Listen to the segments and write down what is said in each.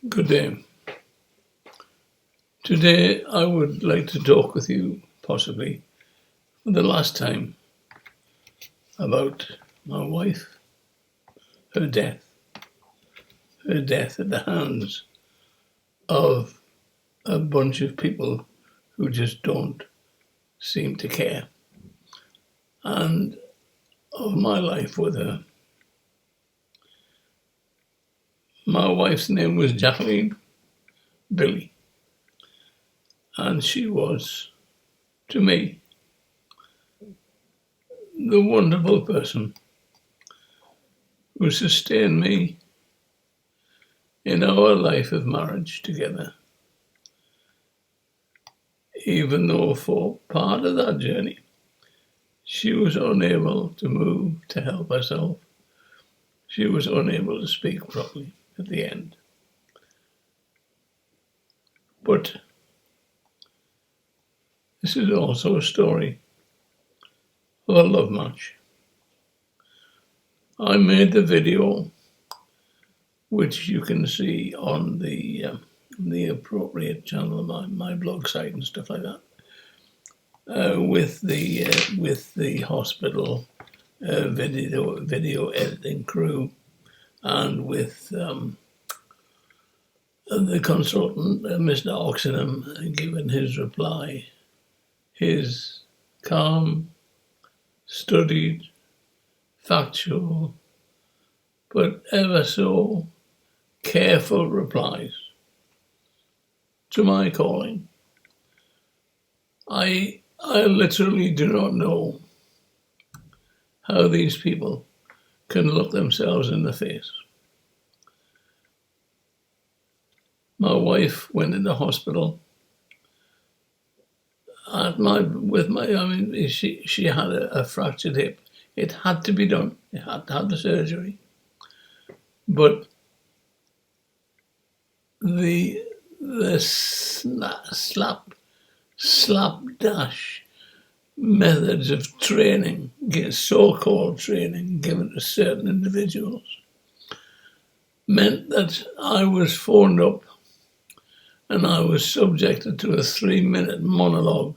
Good day. Today I would like to talk with you, possibly for the last time, about my wife, her death at the hands of a bunch of people who just don't seem to care, and of my life with her. My wife's name was Jacqueline Billy, and she was, to me, the wonderful person who sustained me in our life of marriage together, even though for part of that journey she was unable to move to help herself. She was unable to speak properly at the end. But this is also a story of a love match. I made the video, which you can see on the appropriate channel, my blog site and stuff like that, with the hospital video editing crew, and with the consultant, Mr. Oxenham, giving his reply, his calm, studied, factual, but ever so careful replies to my calling. I literally do not know how these people can look themselves in the face. My wife went into hospital she had a fractured hip. It had to be done. It had to have the surgery. But the slapdash methods of training, so-called training given to certain individuals, meant that I was phoned up and I was subjected to a 3-minute monologue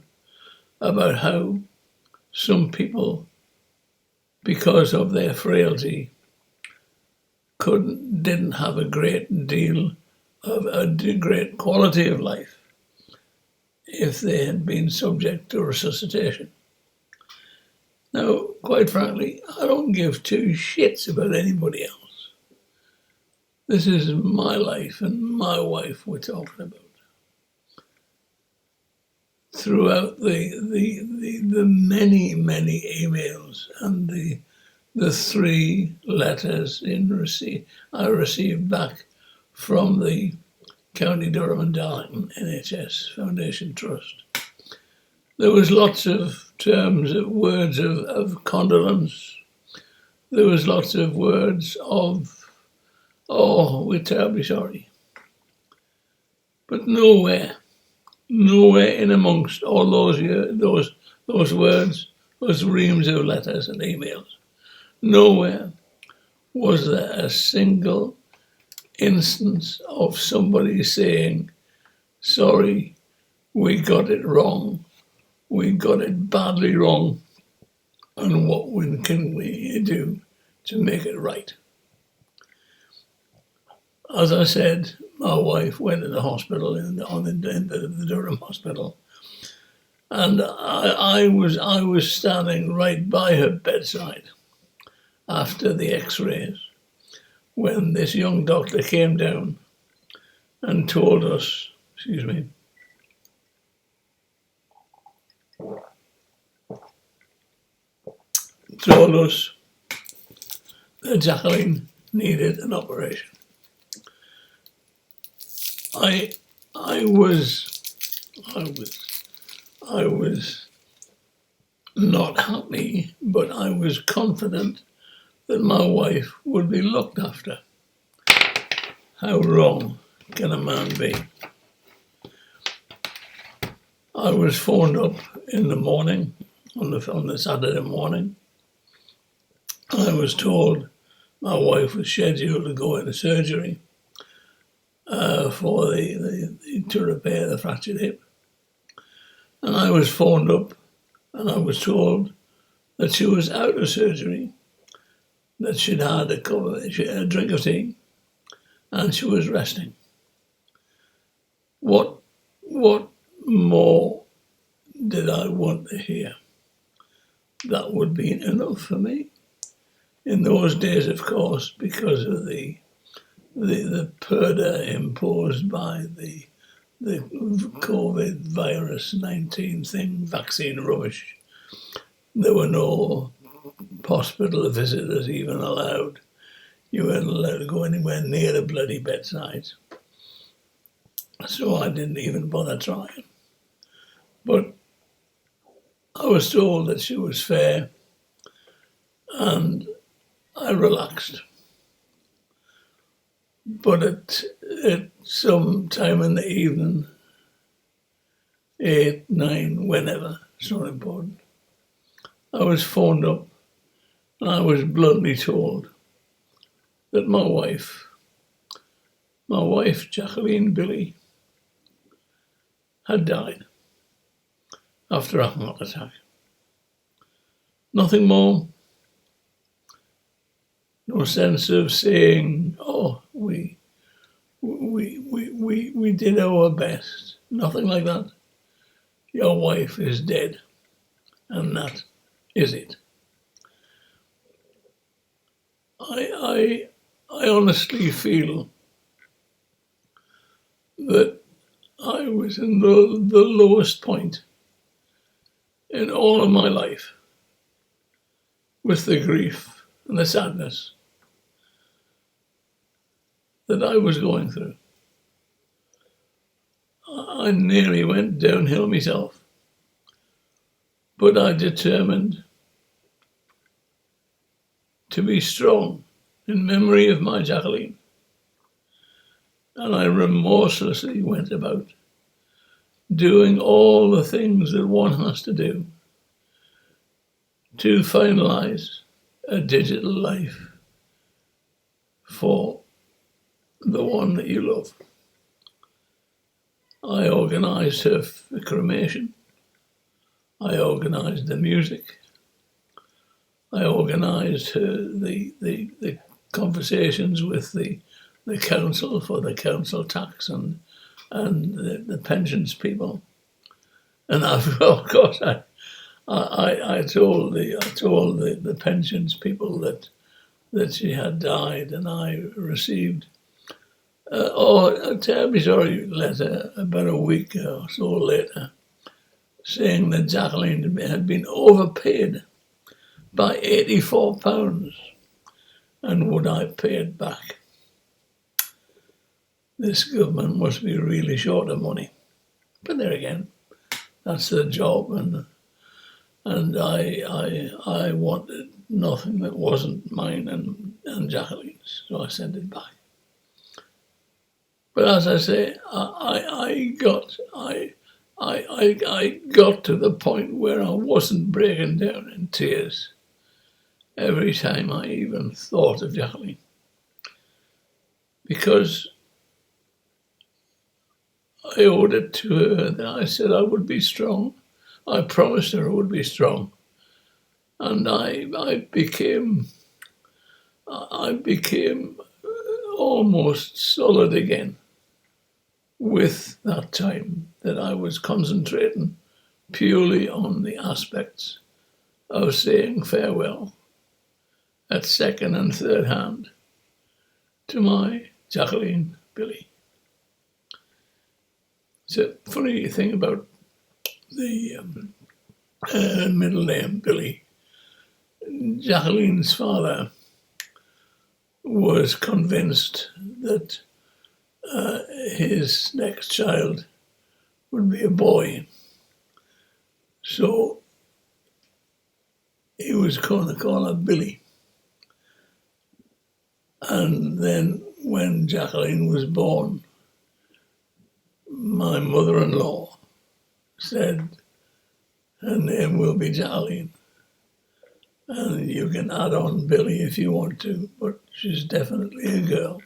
about how some people, because of their frailty, didn't have a great deal of a great quality of life if they had been subject to resuscitation. Now, quite frankly, I don't give two shits about anybody else. This is my life and my wife we're talking about. Throughout the many emails and the 3 letters I received back from the County Durham and Darlington NHS Foundation Trust, there was lots of words of condolence. There was lots of words of, "Oh, we're terribly sorry." But nowhere in amongst all those words, those reams of letters and emails, nowhere was there a single instance of somebody saying, "Sorry, we got it wrong. We got it badly wrong. And what can we do to make it right?" As I said, my wife went to the hospital in the Durham hospital, and I was standing right by her bedside after the X-rays when this young doctor came down and told us, that Jacqueline needed an operation. I was not happy, but I was confident that my wife would be looked after. How wrong can a man be? I was phoned up in the morning, on the Saturday morning. I was told my wife was scheduled to go into surgery for to repair the fractured hip. And I was phoned up and I was told that she was out of surgery, that she'd had a drink of tea, and she was resting. What more did I want to hear? That would be enough for me. In those days, of course, because of the purdah imposed by the COVID virus 19 thing, vaccine rubbish, there were no hospital visitors even allowed. You weren't allowed to go anywhere near the bloody bedside. So I didn't even bother trying. But I was told that she was fair, and I relaxed. But at some time in the evening, 8, 9, whenever, it's not important, I was phoned up and I was bluntly told that my wife, Jacqueline Billy, had died after a heart attack. Nothing more. No sense of saying, oh, we did our best. Nothing like that. Your wife is dead. And that is it. I honestly feel that I was in the lowest point in all of my life with the grief and the sadness that I was going through. I nearly went downhill myself, but I determined to be strong in memory of my Jacqueline. And I remorselessly went about doing all the things that one has to do to finalize a digital life for the one that you love. I organised her cremation. I organised the music. I organised the conversations with the council for the council tax and the pensions people. And of course, I told the pensions people that she had died, and I received a terribly sorry letter about a week or so later, saying that Jacqueline had been overpaid by £84, and would I pay it back? This government must be really short of money. But there again, that's their job, and I wanted nothing that wasn't mine and Jacqueline's, so I sent it back. But as I say, I got to the point where I wasn't breaking down in tears every time I even thought of Jacqueline, because I owed it to her that I said I would be strong. I promised her I would be strong, and I became almost solid again with that time that I was concentrating purely on the aspects of saying farewell at second and third hand to my Jacqueline Billy. It's a funny thing about the middle name Billy. Jacqueline's father was convinced that his next child would be a boy. So he was going to call her Billy. And then when Jacqueline was born, my mother-in-law said her name will be Jacqueline. And you can add on Billy if you want to, but she's definitely a girl.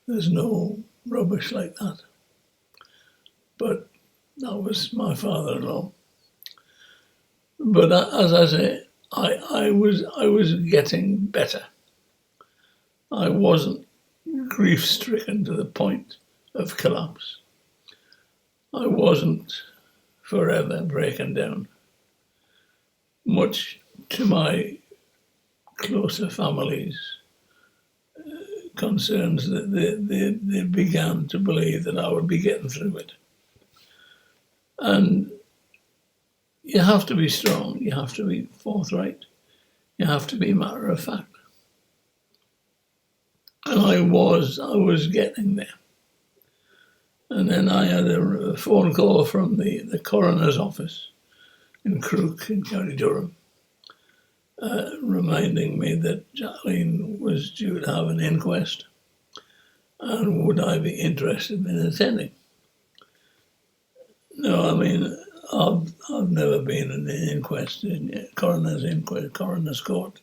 There's no rubbish like that. But that was my father-in-law. But as I say, I was getting better. I wasn't grief-stricken to the point of collapse. I wasn't forever breaking down. Much to my closer family's concerns, that they began to believe that I would be getting through it. And you have to be strong, you have to be forthright, you have to be matter of fact. And I was getting there. And then I had a phone call from the coroner's office in Crook in County Durham, reminding me that Jacqueline was due to have an inquest and would I be interested in attending. No, I mean, I've never been in an inquest, coroner's court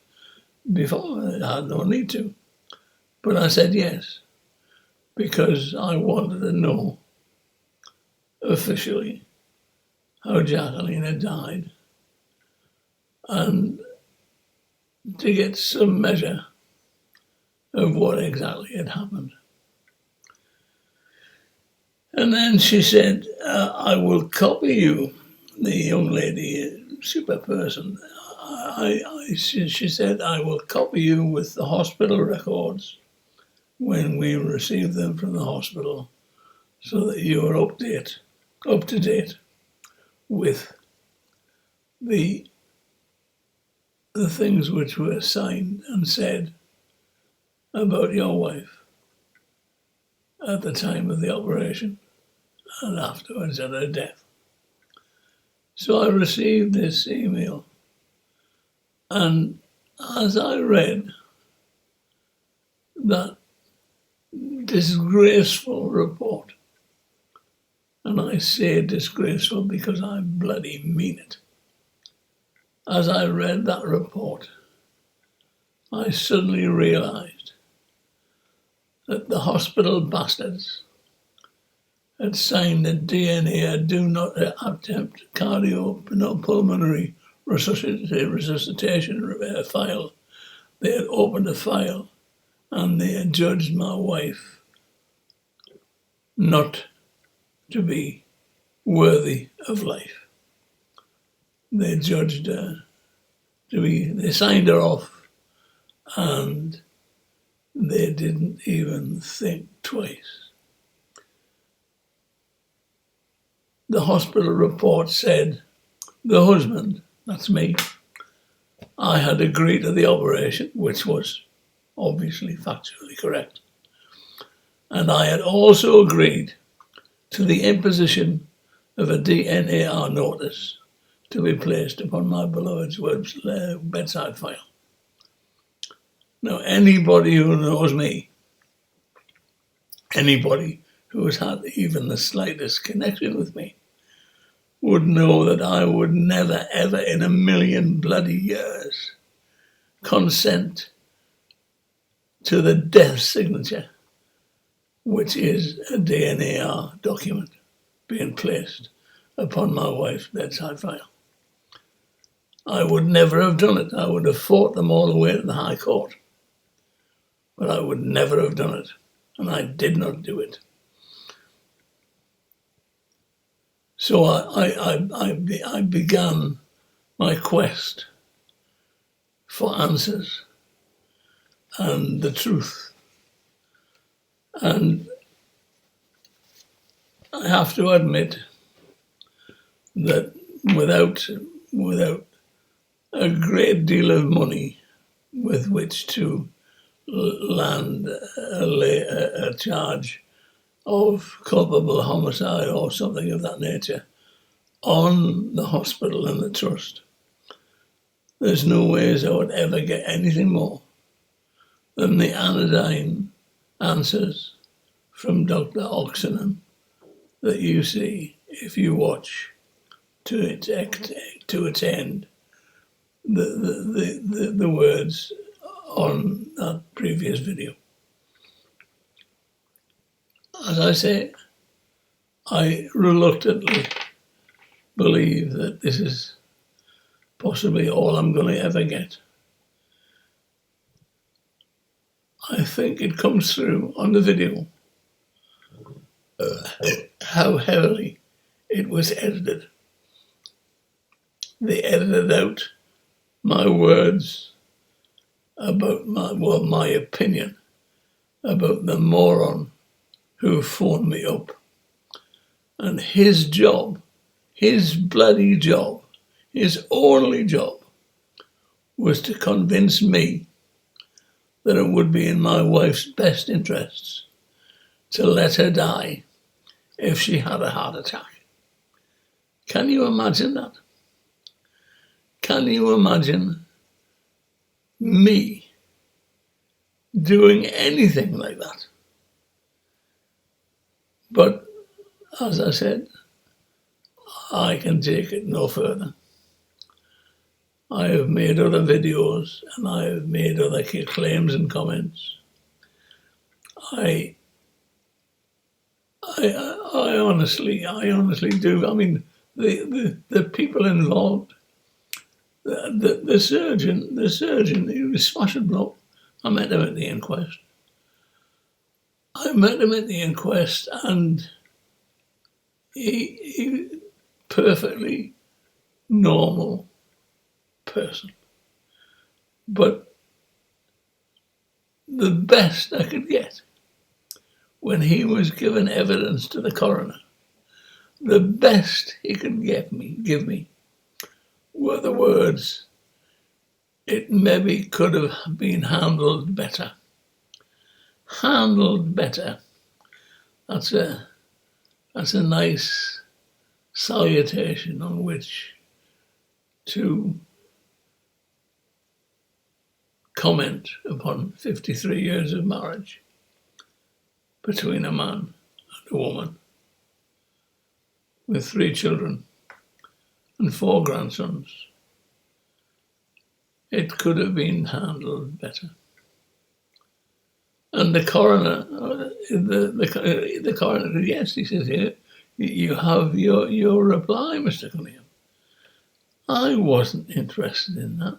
before. I had no need to. But I said yes, because I wanted to know officially how Jacqueline had died and to get some measure of what exactly had happened. And then she said, I will copy you, the young lady, super person. She said, I will copy you with the hospital records when we receive them from the hospital, so that you are up to date with the things which were signed and said about your wife at the time of the operation and afterwards at her death. So I received this email, and as I read that disgraceful report, and I say disgraceful because I bloody mean it, as I read that report, I suddenly realised that the hospital bastards had signed a DNA do not attempt cardiopulmonary resuscitation file. They had opened a file and they had judged my wife not to be worthy of life. They judged her they signed her off, and they didn't even think twice. The hospital report said the husband, that's me, I had agreed to the operation, which was obviously factually correct. And I had also agreed to the imposition of a DNAR notice to be placed upon my beloved's bedside file. Now, anybody who knows me, anybody who has had even the slightest connection with me, would know that I would never, ever in a million bloody years consent to the death signature, which is a DNAR document being placed upon my wife's bedside file. I would never have done it. I would have fought them all the way to the High Court. But I would never have done it. And I did not do it. So I began my quest for answers and the truth. And I have to admit that without a great deal of money with which to land a charge of culpable homicide or something of that nature on the hospital and the trust, there's no ways I would ever get anything more than the anodyne answers from Dr. Oxenham that you see if you watch to its end the words on that previous video. as I say, I reluctantly believe that this is possibly all I'm going to ever get. I think it comes through on the video how heavily it was edited. They edited out my words about my opinion about the moron who phoned me up. And his job, his bloody job, his only job, was to convince me that it would be in my wife's best interests to let her die if she had a heart attack. Can you imagine that? Can you imagine me doing anything like that? But as I said, I can take it no further. I have made other videos and I have made other claims and comments. I honestly do. I mean, the people involved, the surgeon, he was smashing bloke. I met him at the inquest. And he perfectly normal person. But the best I could get when he was given evidence to the coroner, the best he could give me were the words, "It maybe could have been handled better." Handled better. That's a nice salutation on which to comment upon 53 years of marriage between a man and a woman with 3 children and 4 grandsons. It could have been handled better. And the coroner, the coroner said, yes, he says, here, you have your reply, Mr. Cunningham. I wasn't interested in that.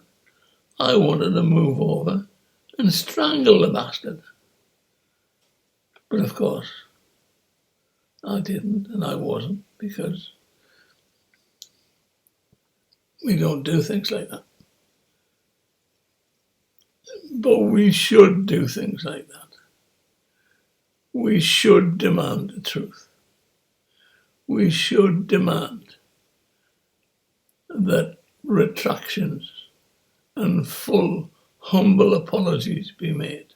I wanted to move over and strangle the bastard. But of course, I didn't, and I wasn't, because we don't do things like that. But we should do things like that. We should demand the truth. We should demand that retractions and full, humble apologies be made.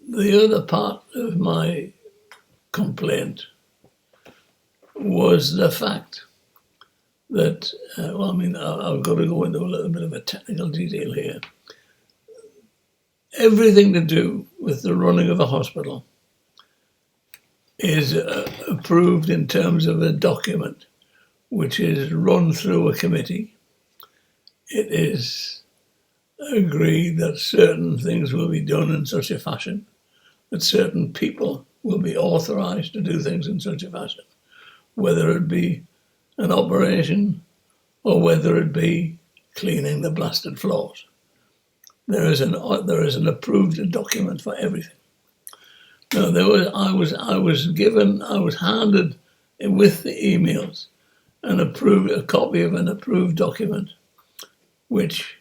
The other part of my complaint was the fact that, I've got to go into a little bit of a technical detail here. Everything to do with the running of a hospital is approved in terms of a document which is run through a committee. It is agreed that certain things will be done in such a fashion, that certain people will be authorised to do things in such a fashion, whether it be an operation or whether it be cleaning the blasted floors. There is an approved document for everything. Now I was handed with the emails a copy of an approved document which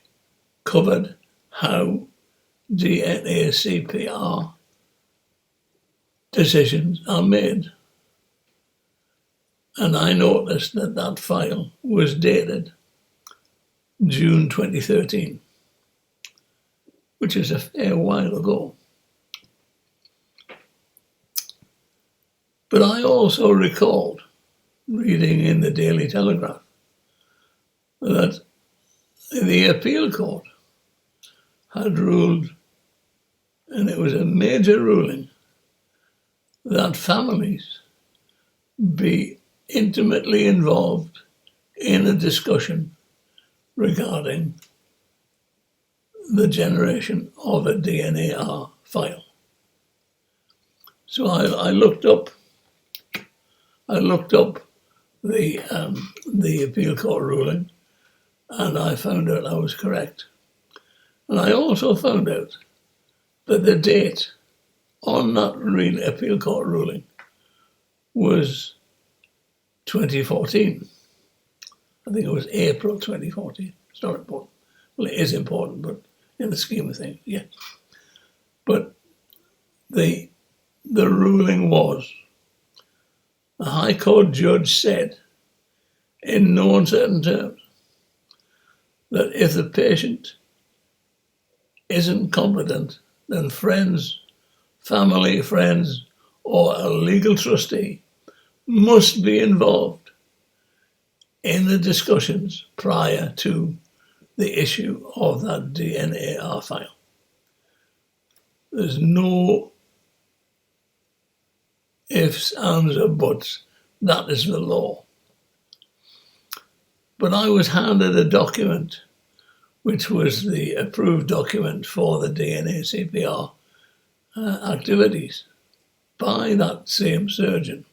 covered how DNA CPR decisions are made. And I noticed that file was dated June 2013, which is a fair while ago. But I also recalled reading in the Daily Telegraph that the appeal court had ruled, and it was a major ruling, that families be intimately involved in a discussion regarding the generation of a DNA file. So I looked up the appeal court ruling, and I found out I was correct. And I also found out that the date on that real appeal court ruling was 2014. I think it was April 2014. It's not important. Well, it is important, but in the scheme of things, yeah. But the ruling was, the High Court judge said, in no uncertain terms, that if the patient isn't competent, then friends, family, friends, or a legal trustee must be involved in the discussions prior to the issue of that DNAR file. There's no ifs, ands, or buts. That is the law. But I was handed a document which was the approved document for the DNA CPR activities by that same surgeon.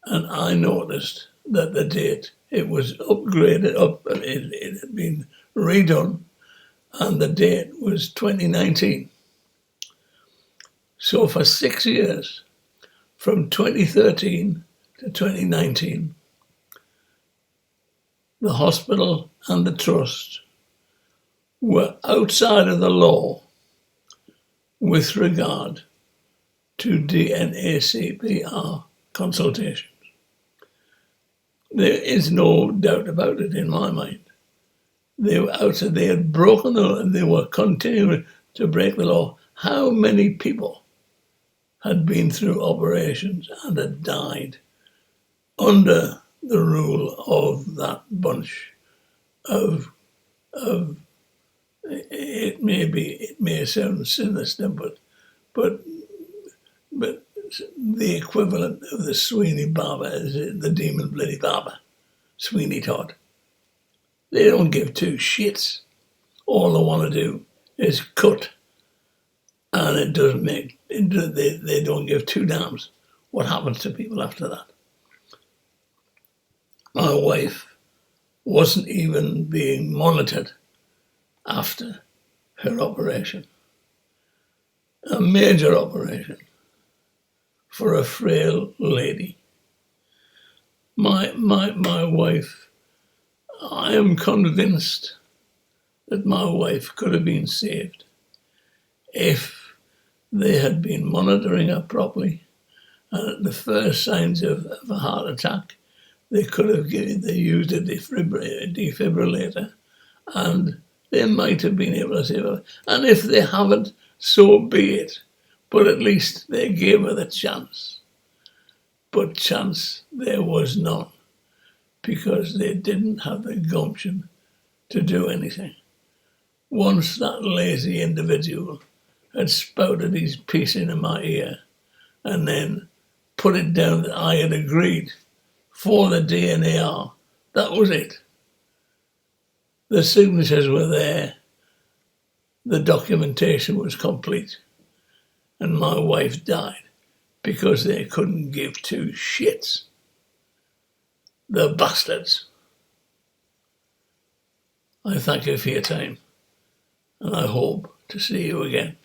And I noticed that the date, it was upgraded, it had been redone, and the date was 2019. So for 6 years, from 2013 to 2019, the hospital and the trust were outside of the law with regard to DNA CPR consultations. There is no doubt about it in my mind. They were outside, they had broken the law, and they were continuing to break the law. How many people had been through operations and had died under the rule of that bunch of it may sound sinister, but the equivalent of the Sweeney Barber is the demon bloody barber, Sweeney Todd. They don't give two shits. All they want to do is cut, and it doesn't make. They don't give two damns what happens to people after that. My wife wasn't even being monitored after her operation, a major operation for a frail lady. My wife, I am convinced that my wife could have been saved if they had been monitoring her properly, and at the first signs of a heart attack, they used a defibrillator, and they might have been able to save her. And if they haven't, so be it. But at least they gave her the chance. But chance there was none, because they didn't have the gumption to do anything. Once that lazy individual had spouted his piece into my ear and then put it down that I had agreed for the DNAR, that was it. The signatures were there, the documentation was complete, and my wife died because they couldn't give two shits. The bastards. I thank you for your time, and I hope to see you again.